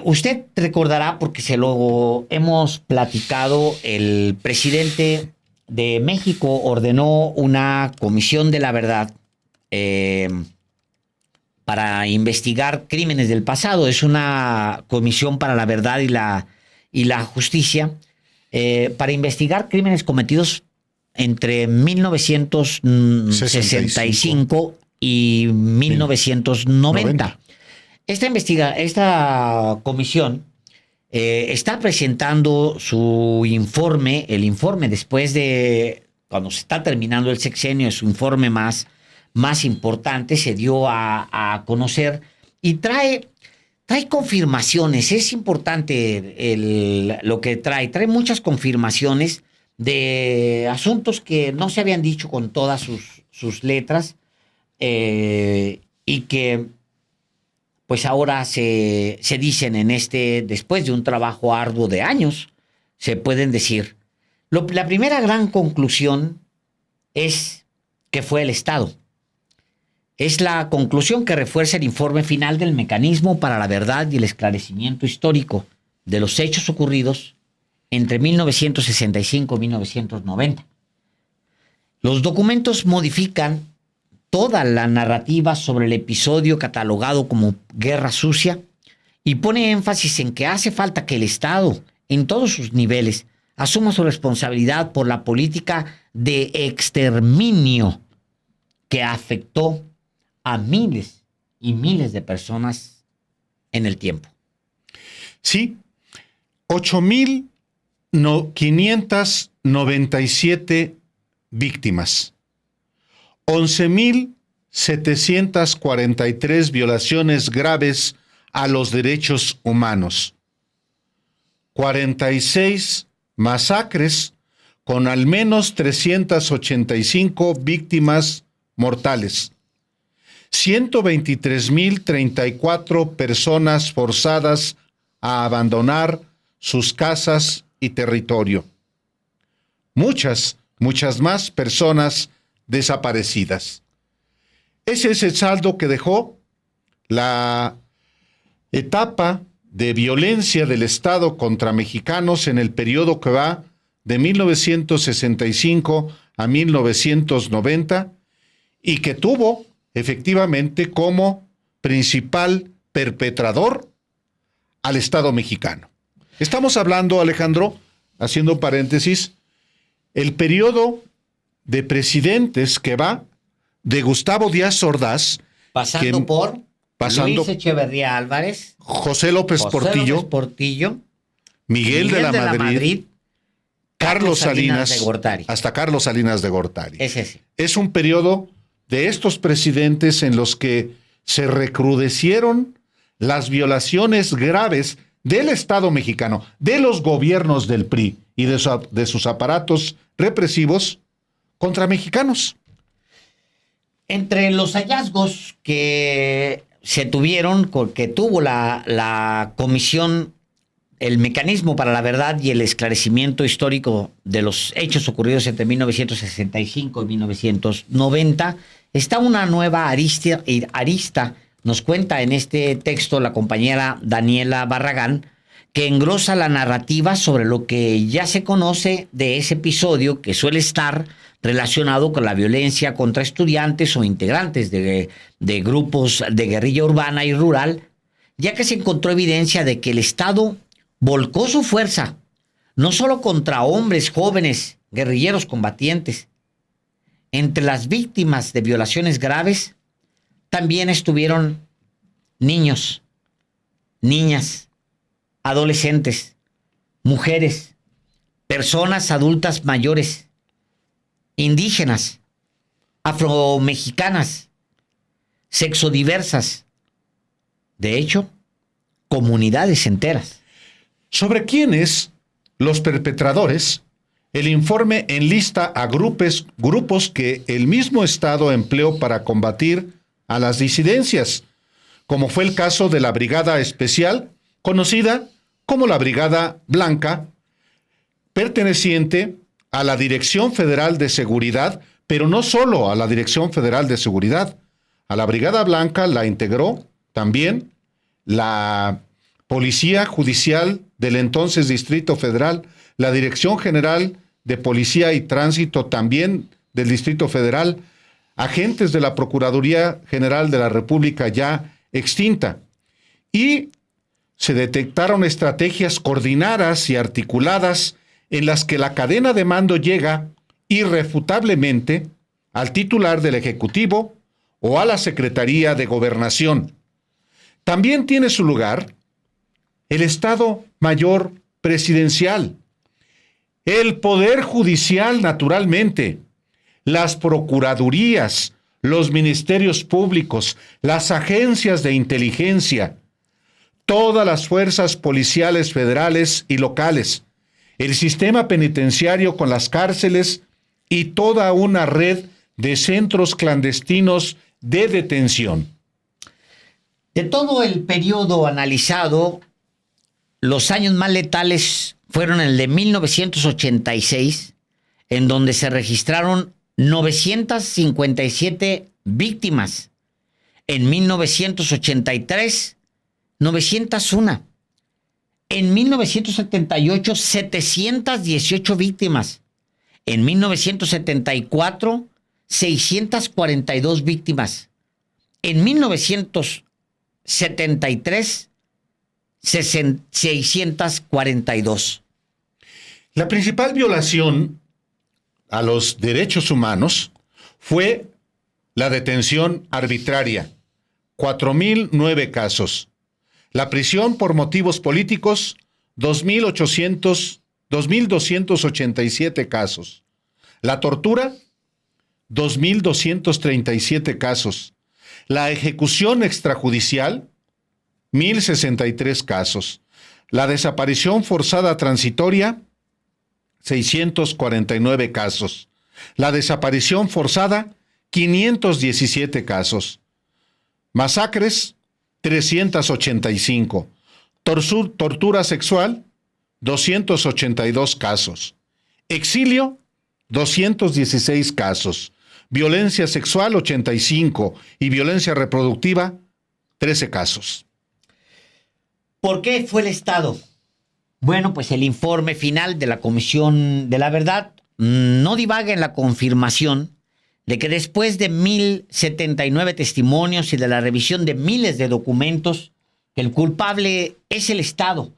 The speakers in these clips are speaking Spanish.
Usted recordará, porque se lo hemos platicado, el presidente de México ordenó una comisión de la verdad eh, para investigar crímenes del pasado. Es una comisión para la verdad y la justicia para investigar crímenes cometidos entre 1965 y 1990. Esta comisión está presentando su informe, el informe después de, cuando se está terminando el sexenio, es su informe más importante, se dio a conocer y trae confirmaciones. Es importante lo que trae muchas confirmaciones de asuntos que no se habían dicho con todas sus letras y que pues ahora se dicen después de un trabajo arduo de años, se pueden decir. La primera gran conclusión es que fue el Estado. Es la conclusión que refuerza el informe final del Mecanismo para la Verdad y el Esclarecimiento Histórico de los hechos ocurridos entre 1965 y 1990. Los documentos modifican toda la narrativa sobre el episodio catalogado como guerra sucia y pone énfasis en que hace falta que el Estado, en todos sus niveles, asuma su responsabilidad por la política de exterminio que afectó a miles y miles de personas en el tiempo. Sí, 8,597 víctimas. 11,743 violaciones graves a los derechos humanos. 46 masacres con al menos 385 víctimas mortales. 123,034 personas forzadas a abandonar sus casas y territorio. Muchas más personas desaparecidas. Ese es el saldo que dejó la etapa de violencia del Estado contra mexicanos en el periodo que va de 1965 a 1990 y que tuvo efectivamente como principal perpetrador al Estado mexicano. Estamos hablando, Alejandro, haciendo paréntesis, el periodo de presidentes que va de Gustavo Díaz Ordaz, pasando por Luis Echeverría Álvarez, José López Portillo, Miguel de la Madrid, Carlos Salinas de Gortari. Hasta Carlos Salinas de Gortari. Es ese. Es un periodo de estos presidentes en los que se recrudecieron las violaciones graves del Estado mexicano, de los gobiernos del PRI y de sus aparatos represivos contra mexicanos. Entre los hallazgos que se tuvieron, que tuvo la comisión, el Mecanismo para la Verdad y el Esclarecimiento Histórico de los hechos ocurridos entre 1965 y 1990, está una nueva arista, nos cuenta en este texto la compañera Daniela Barragán, que engrosa la narrativa sobre lo que ya se conoce de ese episodio que suele estar relacionado con la violencia contra estudiantes o integrantes de grupos de guerrilla urbana y rural, ya que se encontró evidencia de que el Estado volcó su fuerza no solo contra hombres jóvenes, guerrilleros combatientes. Entre las víctimas de violaciones graves también estuvieron niños, niñas, adolescentes, mujeres, personas adultas mayores, indígenas, afromexicanas, sexodiversas, de hecho, comunidades enteras. ¿Sobre quiénes, los perpetradores? El informe enlista a grupos que el mismo Estado empleó para combatir a las disidencias, como fue el caso de la Brigada Especial, conocida como la Brigada Blanca, perteneciente a la Dirección Federal de Seguridad, pero no solo a la Dirección Federal de Seguridad. A la Brigada Blanca la integró también la Policía Judicial del entonces Distrito Federal, la Dirección General de Policía y Tránsito también del Distrito Federal, agentes de la Procuraduría General de la República ya extinta. Y se detectaron estrategias coordinadas y articuladas en las que la cadena de mando llega irrefutablemente al titular del Ejecutivo o a la Secretaría de Gobernación. También tiene su lugar el Estado Mayor Presidencial, el Poder Judicial, naturalmente, las procuradurías, los ministerios públicos, las agencias de inteligencia, todas las fuerzas policiales federales y locales, el sistema penitenciario con las cárceles y toda una red de centros clandestinos de detención. De todo el periodo analizado, los años más letales fueron el de 1986, en donde se registraron 957 víctimas. En 1983, 901. En 1978, 718 víctimas. En 1974, 642 víctimas. En 1973, 642. La principal violación a los derechos humanos fue la detención arbitraria, 4.009 casos. La prisión por motivos políticos, 2.287 casos. La tortura, 2.237 casos. La ejecución extrajudicial, 1.063 casos. La desaparición forzada transitoria, 649 casos. La desaparición forzada, 517 casos. Masacres, 385. Tortura sexual, 282 casos. Exilio, 216 casos. Violencia sexual, 85. Y violencia reproductiva, 13 casos. ¿Por qué fue el Estado? Bueno, pues el informe final de la Comisión de la Verdad no divaga en la confirmación de que después de 1.079 testimonios y de la revisión de miles de documentos, que el culpable es el Estado,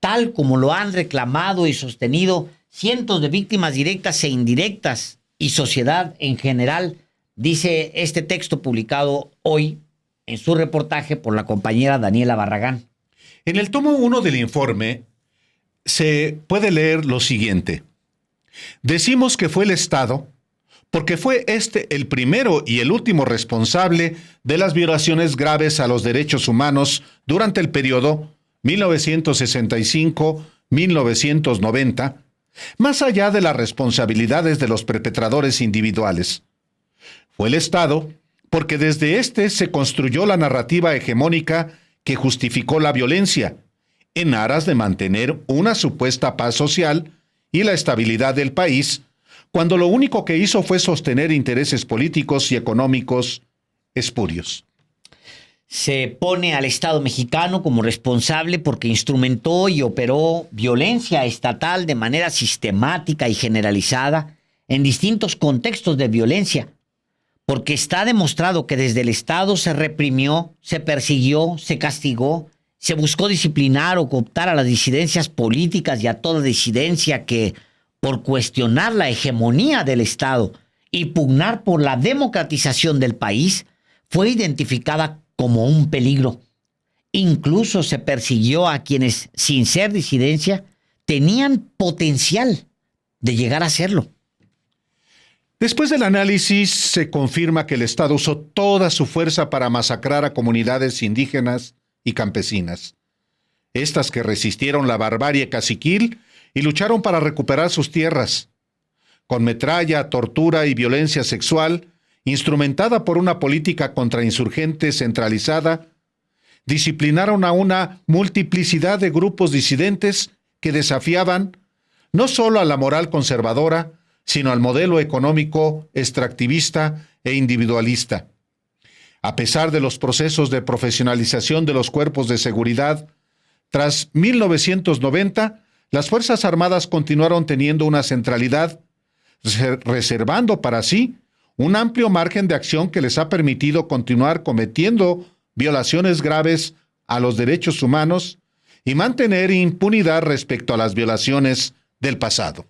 tal como lo han reclamado y sostenido cientos de víctimas directas e indirectas y sociedad en general, dice este texto publicado hoy en su reportaje por la compañera Daniela Barragán. En el tomo 1 del informe se puede leer lo siguiente. Decimos que fue el Estado porque fue este el primero y el último responsable de las violaciones graves a los derechos humanos durante el periodo 1965-1990, más allá de las responsabilidades de los perpetradores individuales. Fue el Estado porque desde este se construyó la narrativa hegemónica que justificó la violencia, en aras de mantener una supuesta paz social y la estabilidad del país, cuando lo único que hizo fue sostener intereses políticos y económicos espurios. Se pone al Estado mexicano como responsable porque instrumentó y operó violencia estatal de manera sistemática y generalizada en distintos contextos de violencia, porque está demostrado que desde el Estado se reprimió, se persiguió, se castigó, se buscó disciplinar o cooptar a las disidencias políticas y a toda disidencia que, por cuestionar la hegemonía del Estado y pugnar por la democratización del país, fue identificada como un peligro. Incluso se persiguió a quienes, sin ser disidencia, tenían potencial de llegar a serlo. Después del análisis, se confirma que el Estado usó toda su fuerza para masacrar a comunidades indígenas y campesinas. Estas que resistieron la barbarie caciquil y lucharon para recuperar sus tierras. Con metralla, tortura y violencia sexual, instrumentada por una política contrainsurgente centralizada, disciplinaron a una multiplicidad de grupos disidentes que desafiaban no solo a la moral conservadora, sino al modelo económico extractivista e individualista. A pesar de los procesos de profesionalización de los cuerpos de seguridad, Tras 1990, las Fuerzas Armadas continuaron teniendo una centralidad, reservando para sí un amplio margen de acción que les ha permitido continuar cometiendo violaciones graves a los derechos humanos y mantener impunidad respecto a las violaciones del pasado.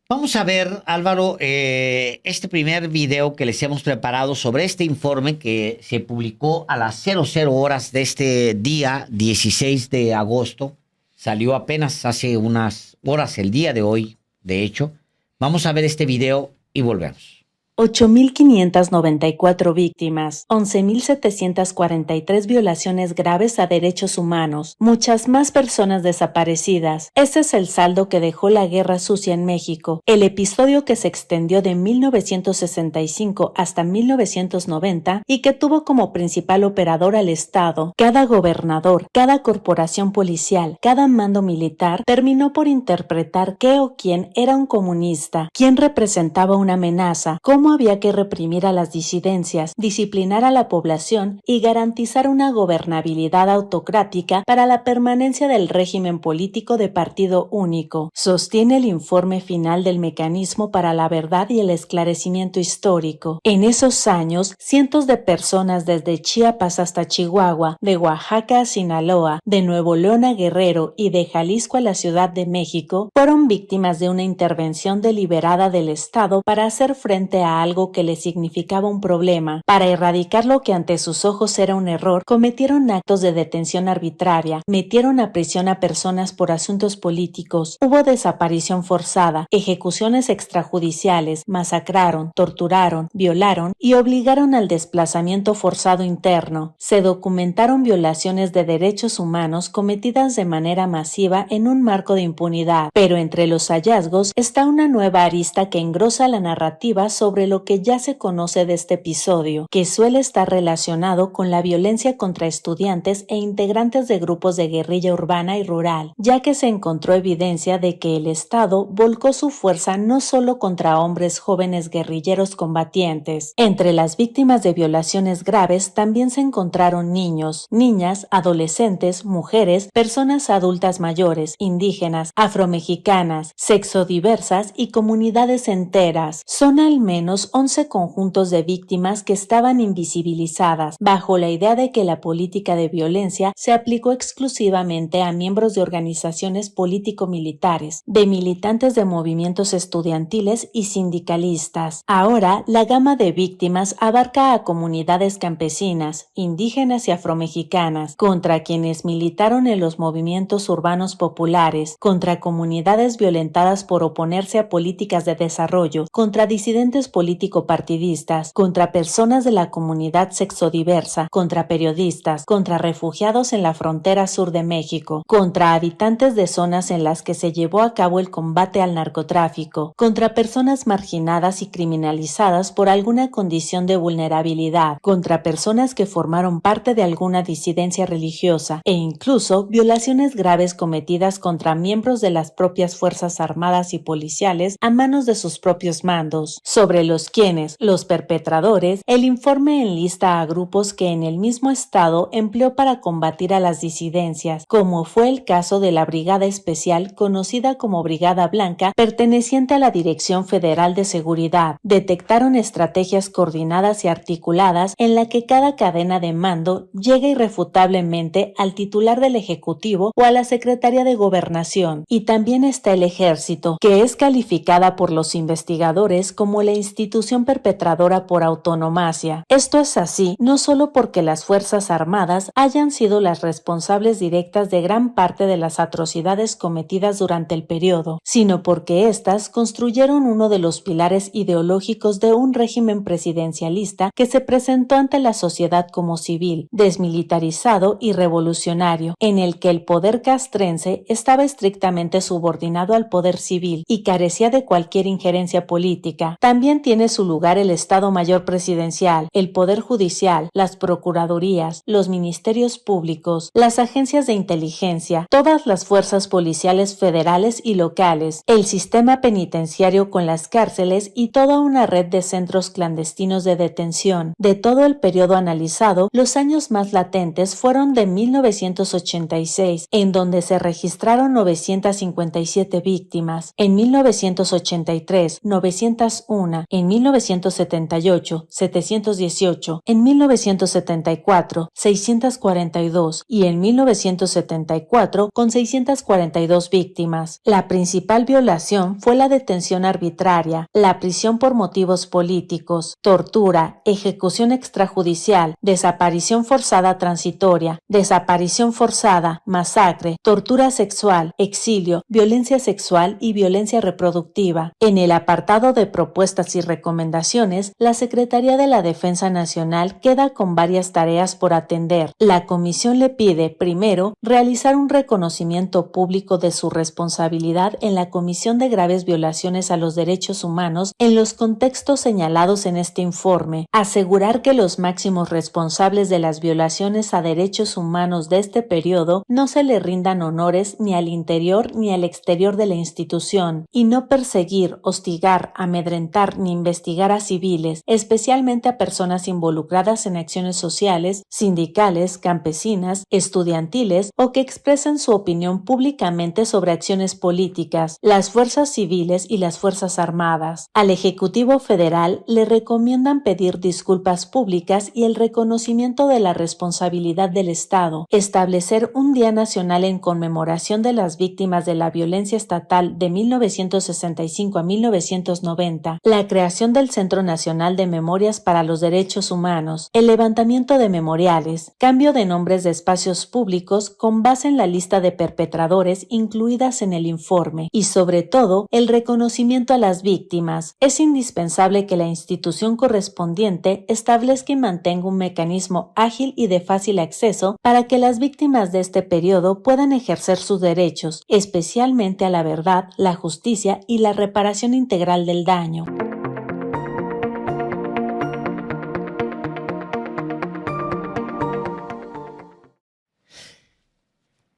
Vamos a ver, Álvaro, este primer video que les hemos preparado sobre este informe que se publicó a las 00 horas de este día 16 de agosto. Salió apenas hace unas horas el día de hoy, de hecho. Vamos a ver este video y volvemos. 8.594 víctimas, 11.743 violaciones graves a derechos humanos, muchas más personas desaparecidas. Ese es el saldo que dejó la Guerra Sucia en México, el episodio que se extendió de 1965 hasta 1990 y que tuvo como principal operador al Estado. Cada gobernador, cada corporación policial, cada mando militar terminó por interpretar qué o quién era un comunista, quién representaba una amenaza, cómo había que reprimir a las disidencias, disciplinar a la población y garantizar una gobernabilidad autocrática para la permanencia del régimen político de partido único, sostiene el informe final del Mecanismo para la Verdad y el Esclarecimiento Histórico. En esos años, cientos de personas desde Chiapas hasta Chihuahua, de Oaxaca a Sinaloa, de Nuevo León a Guerrero y de Jalisco a la Ciudad de México, fueron víctimas de una intervención deliberada del Estado para hacer frente a algo que les significaba un problema. Para erradicar lo que ante sus ojos era un error, cometieron actos de detención arbitraria, metieron a prisión a personas por asuntos políticos, hubo desaparición forzada, ejecuciones extrajudiciales, masacraron, torturaron, violaron y obligaron al desplazamiento forzado interno. Se documentaron violaciones de derechos humanos cometidas de manera masiva en un marco de impunidad, pero entre los hallazgos está una nueva arista que engrosa la narrativa sobre lo que ya se conoce de este episodio, que suele estar relacionado con la violencia contra estudiantes e integrantes de grupos de guerrilla urbana y rural, ya que se encontró evidencia de que el Estado volcó su fuerza no solo contra hombres jóvenes guerrilleros combatientes. Entre las víctimas de violaciones graves también se encontraron niños, niñas, adolescentes, mujeres, personas adultas mayores, indígenas, afromexicanas, sexodiversas y comunidades enteras. Son al menos 11 conjuntos de víctimas que estaban invisibilizadas, bajo la idea de que la política de violencia se aplicó exclusivamente a miembros de organizaciones político-militares, de militantes de movimientos estudiantiles y sindicalistas. Ahora, la gama de víctimas abarca a comunidades campesinas, indígenas y afromexicanas, contra quienes militaron en los movimientos urbanos populares, contra comunidades violentadas por oponerse a políticas de desarrollo, contra disidentes político-partidistas, contra personas de la comunidad sexodiversa, contra periodistas, contra refugiados en la frontera sur de México, contra habitantes de zonas en las que se llevó a cabo el combate al narcotráfico, contra personas marginadas y criminalizadas por alguna condición de vulnerabilidad, contra personas que formaron parte de alguna disidencia religiosa e incluso violaciones graves cometidas contra miembros de las propias Fuerzas Armadas y policiales a manos de sus propios mandos. Sobre los quienes, los perpetradores, el informe enlista a grupos que en el mismo estado empleó para combatir a las disidencias, como fue el caso de la Brigada Especial conocida como Brigada Blanca, perteneciente a la Dirección Federal de Seguridad. Detectaron estrategias coordinadas y articuladas en la que cada cadena de mando llega irrefutablemente al titular del Ejecutivo o a la Secretaría de Gobernación. Y también está el Ejército, que es calificada por los investigadores como la institución perpetradora por autonomacia. Esto es así no solo porque las Fuerzas Armadas hayan sido las responsables directas de gran parte de las atrocidades cometidas durante el periodo, sino porque éstas construyeron uno de los pilares ideológicos de un régimen presidencialista que se presentó ante la sociedad como civil, desmilitarizado y revolucionario, en el que el poder castrense estaba estrictamente subordinado al poder civil y carecía de cualquier injerencia política. También tiene tiene su lugar el Estado Mayor Presidencial, el Poder Judicial, las Procuradurías, los Ministerios Públicos, las agencias de inteligencia, todas las fuerzas policiales federales y locales, el sistema penitenciario con las cárceles y toda una red de centros clandestinos de detención. De todo el periodo analizado, los años más latentes fueron de 1986, en donde se registraron 957 víctimas, en 1983, 901, en 1978, 718, en 1974, 642 y en 1974 con 642 víctimas. La principal violación fue la detención arbitraria, la prisión por motivos políticos, tortura, ejecución extrajudicial, desaparición forzada transitoria, desaparición forzada, masacre, tortura sexual, exilio, violencia sexual y violencia reproductiva. En el apartado de propuestas y recomendaciones, la Secretaría de la Defensa Nacional queda con varias tareas por atender. La comisión le pide, primero, realizar un reconocimiento público de su responsabilidad en la comisión de graves violaciones a los derechos humanos en los contextos señalados en este informe, asegurar que los máximos responsables de las violaciones a derechos humanos de este periodo no se le rindan honores ni al interior ni al exterior de la institución, y no perseguir, hostigar, amedrentar ni investigar a civiles, especialmente a personas involucradas en acciones sociales, sindicales, campesinas, estudiantiles o que expresen su opinión públicamente sobre acciones políticas, las fuerzas civiles y las fuerzas armadas. Al Ejecutivo Federal le recomiendan pedir disculpas públicas y el reconocimiento de la responsabilidad del Estado, establecer un Día Nacional en conmemoración de las víctimas de la violencia estatal de 1965 a 1990, la creación del Centro Nacional de Memorias para los Derechos Humanos, el levantamiento de memoriales, cambio de nombres de espacios públicos con base en la lista de perpetradores incluidas en el informe y, sobre todo, el reconocimiento a las víctimas. Es indispensable que la institución correspondiente establezca y mantenga un mecanismo ágil y de fácil acceso para que las víctimas de este periodo puedan ejercer sus derechos, especialmente a la verdad, la justicia y la reparación integral del daño.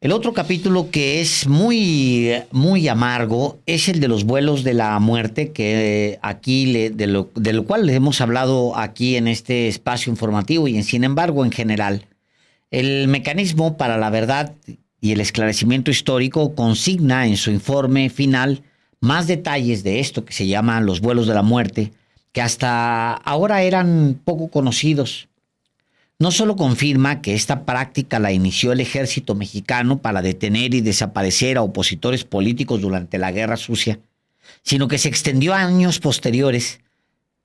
El otro capítulo que es muy, muy amargo es el de los vuelos de la muerte, que aquí de lo cual hemos hablado aquí en este espacio informativo y sin embargo en general. El Mecanismo para la Verdad y el Esclarecimiento Histórico consigna en su informe final más detalles de esto que se llama los vuelos de la muerte, que hasta ahora eran poco conocidos. No solo confirma que esta práctica la inició el ejército mexicano para detener y desaparecer a opositores políticos durante la Guerra Sucia, sino que se extendió a años posteriores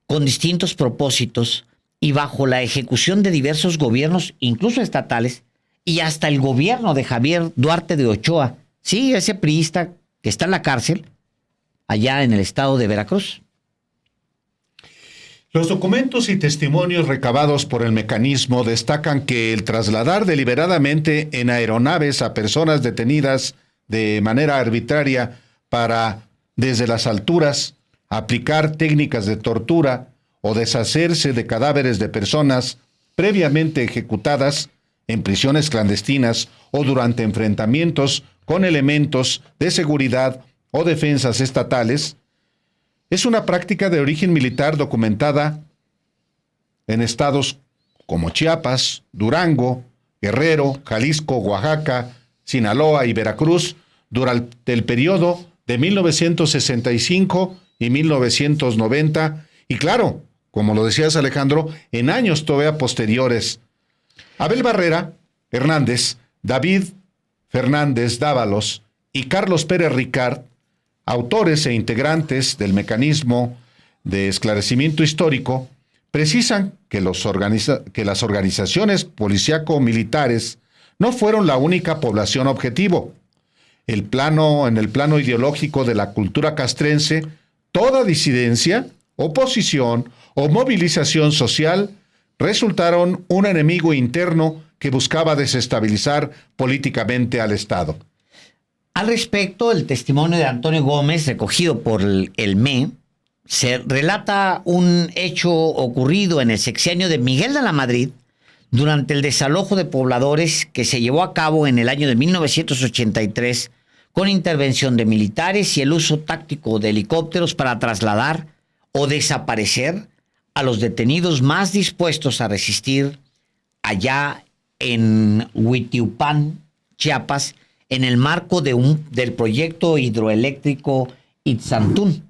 con distintos propósitos y bajo la ejecución de diversos gobiernos, incluso estatales, y hasta el gobierno de Javier Duarte de Ochoa, sí, ese priista que está en la cárcel, allá en el estado de Veracruz. Los documentos y testimonios recabados por el Mecanismo destacan que el trasladar deliberadamente en aeronaves a personas detenidas de manera arbitraria para, desde las alturas, aplicar técnicas de tortura o deshacerse de cadáveres de personas previamente ejecutadas en prisiones clandestinas o durante enfrentamientos con elementos de seguridad o defensas estatales, es una práctica de origen militar documentada en estados como Chiapas, Durango, Guerrero, Jalisco, Oaxaca, Sinaloa y Veracruz durante el periodo de 1965 y 1990 y claro, como lo decías Alejandro, en años todavía posteriores. Abel Barrera Hernández, David Fernández Dávalos y Carlos Pérez Ricard, autores e integrantes del Mecanismo de Esclarecimiento Histórico, precisan que las organizaciones policíaco-militares no fueron la única población objetivo. En el plano ideológico de la cultura castrense, toda disidencia, oposición o movilización social resultaron un enemigo interno que buscaba desestabilizar políticamente al Estado. Al respecto, el testimonio de Antonio Gómez, recogido por el ME, se relata un hecho ocurrido en el sexenio de Miguel de la Madrid durante el desalojo de pobladores que se llevó a cabo en el año de 1983 con intervención de militares y el uso táctico de helicópteros para trasladar o desaparecer a los detenidos más dispuestos a resistir allá en Huitiupán, Chiapas, en el marco del proyecto hidroeléctrico Itzantún.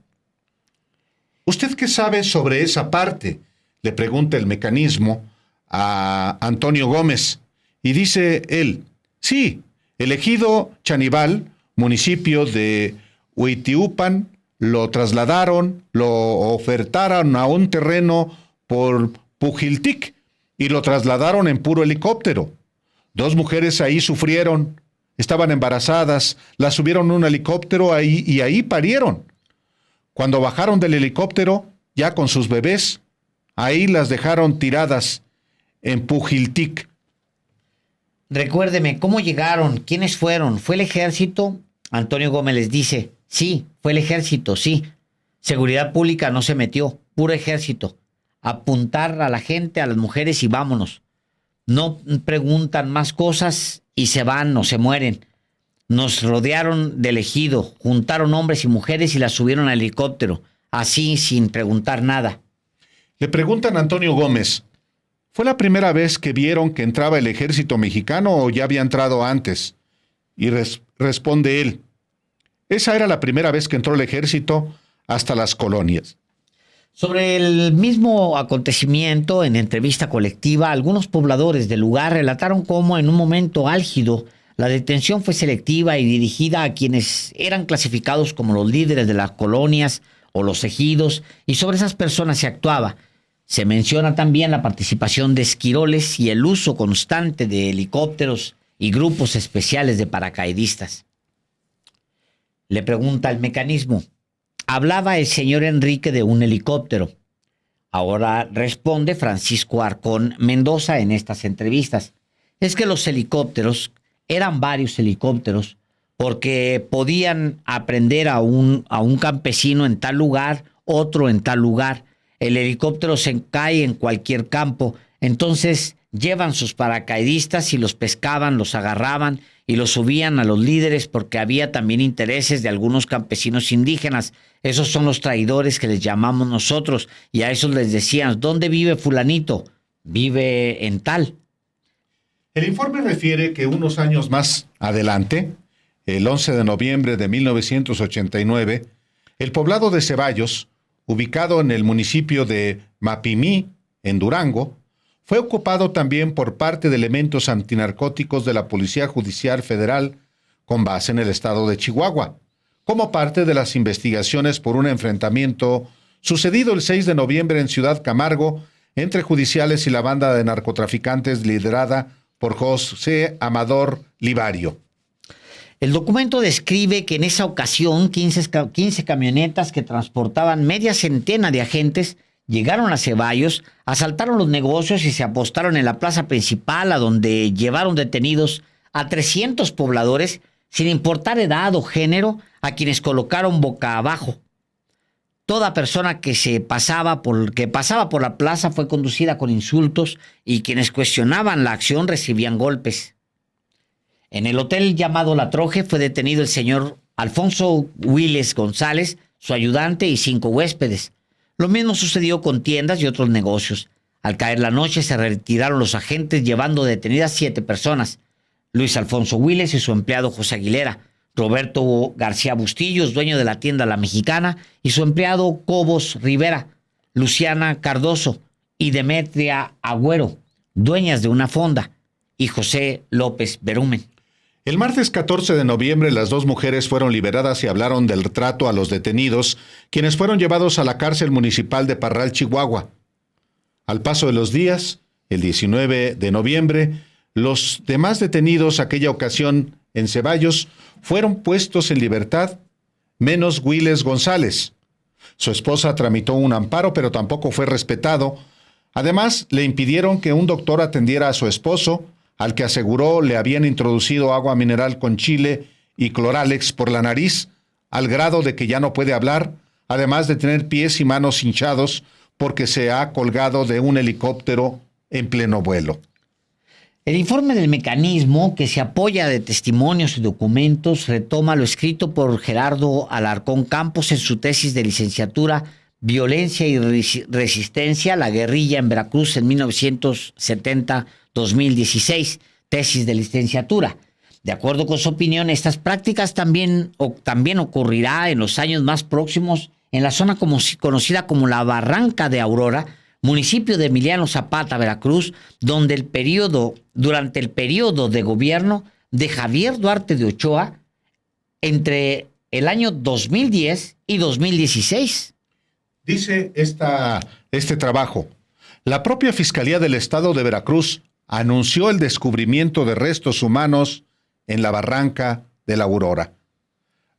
¿Usted qué sabe sobre esa parte?, le pregunta el mecanismo a Antonio Gómez. Y dice él: sí, el ejido Chanibal, municipio de Huitiupan, lo trasladaron, lo ofertaron a un terreno por Pujiltic y lo trasladaron en puro helicóptero. 2 mujeres ahí sufrieron, estaban embarazadas, las subieron en un helicóptero ahí y ahí parieron. Cuando bajaron del helicóptero, ya con sus bebés, ahí las dejaron tiradas en Pujiltic. Recuérdeme, ¿cómo llegaron? ¿Quiénes fueron? ¿Fue el ejército? Antonio Gómez les dice: sí, fue el ejército, sí. Seguridad pública no se metió, puro ejército. Apuntar a la gente, a las mujeres y vámonos. No preguntan más cosas y se van o se mueren. Nos rodearon del ejido, juntaron hombres y mujeres y las subieron al helicóptero, así sin preguntar nada. Le preguntan a Antonio Gómez: ¿fue la primera vez que vieron que entraba el ejército mexicano o ya había entrado antes? Y responde él: esa era la primera vez que entró el ejército hasta las colonias. Sobre el mismo acontecimiento, en entrevista colectiva, algunos pobladores del lugar relataron cómo en un momento álgido la detención fue selectiva y dirigida a quienes eran clasificados como los líderes de las colonias o los ejidos, y sobre esas personas se actuaba. Se menciona también la participación de esquiroles y el uso constante de helicópteros y grupos especiales de paracaidistas. Le pregunta el mecanismo: hablaba el señor Enrique de un helicóptero. Ahora responde Francisco Arcón Mendoza en estas entrevistas: es que los helicópteros eran varios helicópteros porque podían aprender a un campesino en tal lugar, otro en tal lugar. El helicóptero se cae en cualquier campo, entonces llevan sus paracaidistas y los pescaban, los agarraban y los subían a los líderes porque había también intereses de algunos campesinos indígenas. Esos son los traidores que les llamamos nosotros, y a esos les decían: ¿dónde vive fulanito? Vive en tal. El informe refiere que unos años más adelante, el 11 de noviembre de 1989, el poblado de Ceballos, ubicado en el municipio de Mapimí, en Durango, fue ocupado también por parte de elementos antinarcóticos de la Policía Judicial Federal con base en el estado de Chihuahua, como parte de las investigaciones por un enfrentamiento sucedido el 6 de noviembre en Ciudad Camargo entre judiciales y la banda de narcotraficantes liderada por José Amador Livario. El documento describe que en esa ocasión 15 camionetas que transportaban media centena de agentes llegaron a Ceballos, asaltaron los negocios y se apostaron en la plaza principal, a donde llevaron detenidos a 300 pobladores sin importar edad o género, a quienes colocaron boca abajo. Toda persona que pasaba por la plaza fue conducida con insultos, y quienes cuestionaban la acción recibían golpes. En el hotel llamado La Troje fue detenido el señor Alfonso Willes González, su ayudante y 5 huéspedes. Lo mismo sucedió con tiendas y otros negocios. Al caer la noche se retiraron los agentes llevando detenidas 7 personas: Luis Alfonso Willes y su empleado José Aguilera, Roberto García Bustillos, dueño de la tienda La Mexicana, y su empleado Cobos Rivera, Luciana Cardoso y Demetria Agüero, dueñas de una fonda, y José López Berumen. El martes 14 de noviembre las 2 mujeres fueron liberadas y hablaron del trato a los detenidos, quienes fueron llevados a la cárcel municipal de Parral, Chihuahua. Al paso de los días, el 19 de noviembre, los demás detenidos aquella ocasión en Ceballos fueron puestos en libertad, menos Willes González. Su esposa tramitó un amparo, pero tampoco fue respetado. Además, le impidieron que un doctor atendiera a su esposo, al que aseguró le habían introducido agua mineral con chile y cloralex por la nariz, al grado de que ya no puede hablar, además de tener pies y manos hinchados porque se ha colgado de un helicóptero en pleno vuelo. El informe del mecanismo, que se apoya de testimonios y documentos, retoma lo escrito por Gerardo Alarcón Campos en su tesis de licenciatura Violencia y Resistencia, la guerrilla en Veracruz en 1970-2016, tesis de licenciatura. De acuerdo con su opinión, estas prácticas también ocurrirá en los años más próximos en la zona conocida como la Barranca de Aurora, municipio de Emiliano Zapata, Veracruz, durante el periodo de gobierno de Javier Duarte de Ochoa entre el año 2010 y 2016. Dice este trabajo, la propia Fiscalía del Estado de Veracruz anunció el descubrimiento de restos humanos en la Barranca de la Aurora.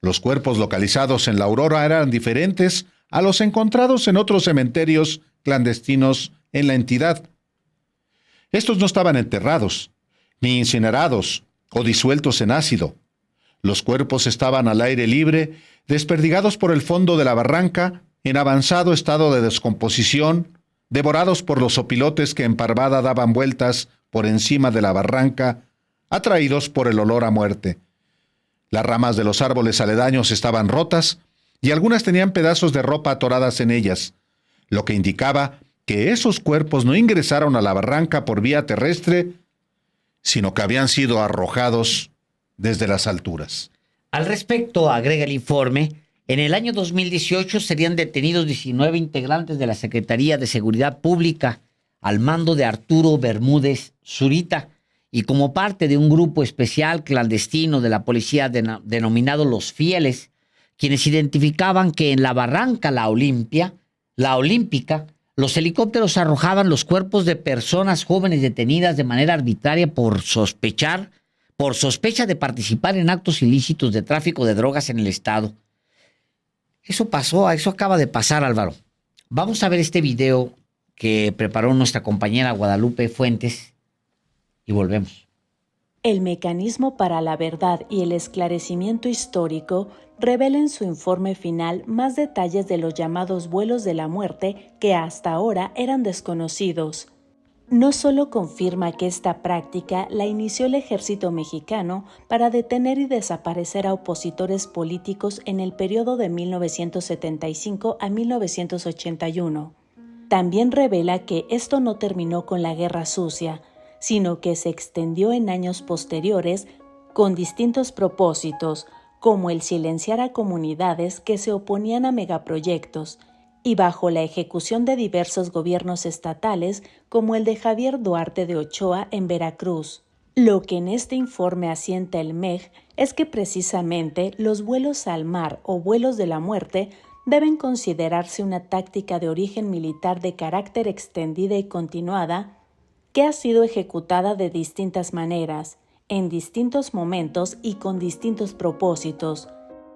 Los cuerpos localizados en la Aurora eran diferentes a los encontrados en otros cementerios clandestinos en la entidad. Estos no estaban enterrados, ni incinerados o disueltos en ácido. Los cuerpos estaban al aire libre, desperdigados por el fondo de la barranca, en avanzado estado de descomposición, devorados por los opilotes que en parvada daban vueltas por encima de la barranca, atraídos por el olor a muerte. Las ramas de los árboles aledaños estaban rotas y algunas tenían pedazos de ropa atoradas en ellas, lo que indicaba que esos cuerpos no ingresaron a la barranca por vía terrestre, sino que habían sido arrojados desde las alturas. Al respecto, agrega el informe, en el año 2018 serían detenidos 19 integrantes de la Secretaría de Seguridad Pública al mando de Arturo Bermúdez Zurita y como parte de un grupo especial clandestino de la policía denominado Los Fieles, quienes identificaban que en la Barranca La Olímpica, los helicópteros arrojaban los cuerpos de personas jóvenes detenidas de manera arbitraria por sospecha de participar en actos ilícitos de tráfico de drogas en el estado. Eso acaba de pasar, Álvaro. Vamos a ver este video que preparó nuestra compañera Guadalupe Fuentes y volvemos. El Mecanismo para la Verdad y el Esclarecimiento Histórico revela en su informe final más detalles de los llamados vuelos de la muerte que hasta ahora eran desconocidos. No solo confirma que esta práctica la inició el ejército mexicano para detener y desaparecer a opositores políticos en el periodo de 1975 a 1981. También revela que esto no terminó con la Guerra Sucia, sino que se extendió en años posteriores con distintos propósitos, como el silenciar a comunidades que se oponían a megaproyectos, y bajo la ejecución de diversos gobiernos estatales como el de Javier Duarte de Ochoa en Veracruz. Lo que en este informe asienta el MEG es que precisamente los vuelos al mar o vuelos de la muerte deben considerarse una táctica de origen militar de carácter extendida y continuada que ha sido ejecutada de distintas maneras, en distintos momentos y con distintos propósitos,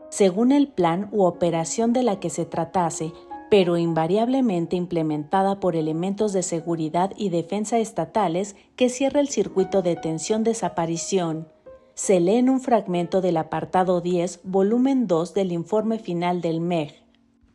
según el plan u operación de la que se tratase, pero invariablemente implementada por elementos de seguridad y defensa estatales que cierra el circuito de detención-desaparición. Se lee en un fragmento del apartado 10, volumen 2 del informe final del MEG.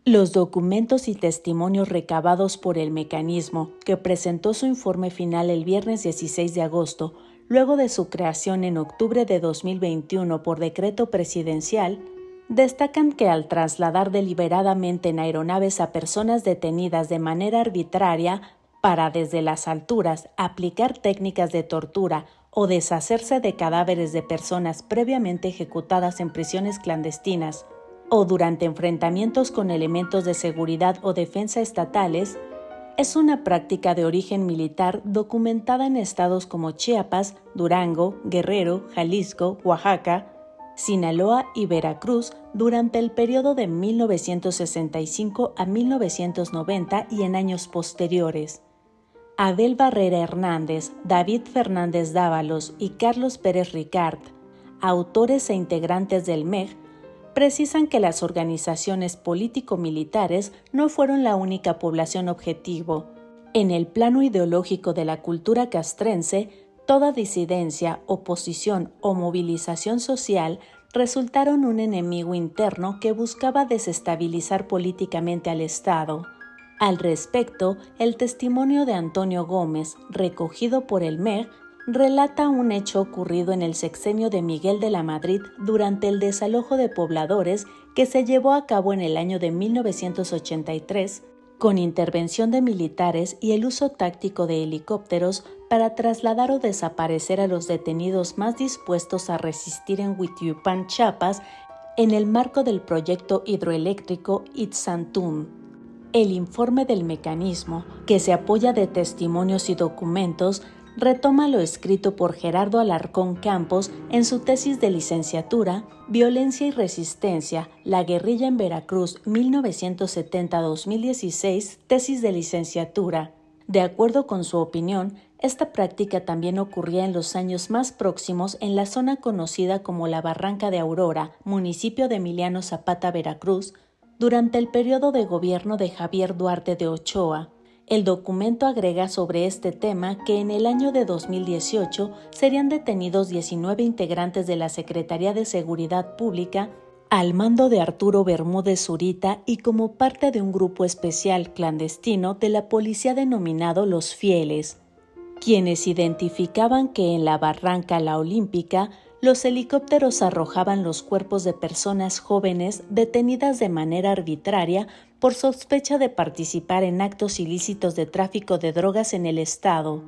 Los documentos y testimonios recabados por el mecanismo, que presentó su informe final el viernes 16 de agosto, luego de su creación en octubre de 2021 por decreto presidencial, destacan que al trasladar deliberadamente en aeronaves a personas detenidas de manera arbitraria para desde las alturas aplicar técnicas de tortura o deshacerse de cadáveres de personas previamente ejecutadas en prisiones clandestinas o durante enfrentamientos con elementos de seguridad o defensa estatales, es una práctica de origen militar documentada en estados como Chiapas, Durango, Guerrero, Jalisco, Oaxaca, Sinaloa y Veracruz durante el periodo de 1965 a 1990 y en años posteriores. Abel Barrera Hernández, David Fernández Dávalos y Carlos Pérez Ricard, autores e integrantes del MEG, precisan que las organizaciones político-militares no fueron la única población objetivo. En el plano ideológico de la cultura castrense, toda disidencia, oposición o movilización social resultaron un enemigo interno que buscaba desestabilizar políticamente al Estado. Al respecto, el testimonio de Antonio Gómez, recogido por el MEG, relata un hecho ocurrido en el sexenio de Miguel de la Madrid durante el desalojo de pobladores que se llevó a cabo en el año de 1983, con intervención de militares y el uso táctico de helicópteros para trasladar o desaparecer a los detenidos más dispuestos a resistir en Huitiupán, Chiapas, en el marco del proyecto hidroeléctrico Itzantún. El informe del mecanismo, que se apoya de testimonios y documentos, retoma lo escrito por Gerardo Alarcón Campos en su tesis de licenciatura Violencia y Resistencia, la guerrilla en Veracruz 1970-2016, tesis de licenciatura. De acuerdo con su opinión, esta práctica también ocurría en los años más próximos en la zona conocida como la Barranca de Aurora, municipio de Emiliano Zapata, Veracruz, durante el periodo de gobierno de Javier Duarte de Ochoa. El documento agrega sobre este tema que en el año de 2018 serían detenidos 19 integrantes de la Secretaría de Seguridad Pública al mando de Arturo Bermúdez Zurita y como parte de un grupo especial clandestino de la policía denominado Los Fieles, quienes identificaban que en la Barranca La Olímpica los helicópteros arrojaban los cuerpos de personas jóvenes detenidas de manera arbitraria por sospecha de participar en actos ilícitos de tráfico de drogas en el estado.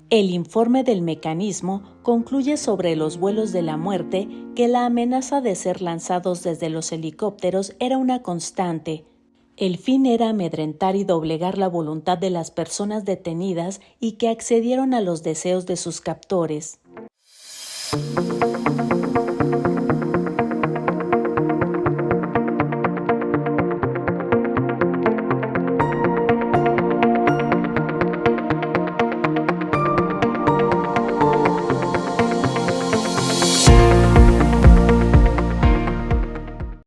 El informe del mecanismo concluye sobre los vuelos de la muerte que la amenaza de ser lanzados desde los helicópteros era una constante. El fin era amedrentar y doblegar la voluntad de las personas detenidas y que accedieron a los deseos de sus captores.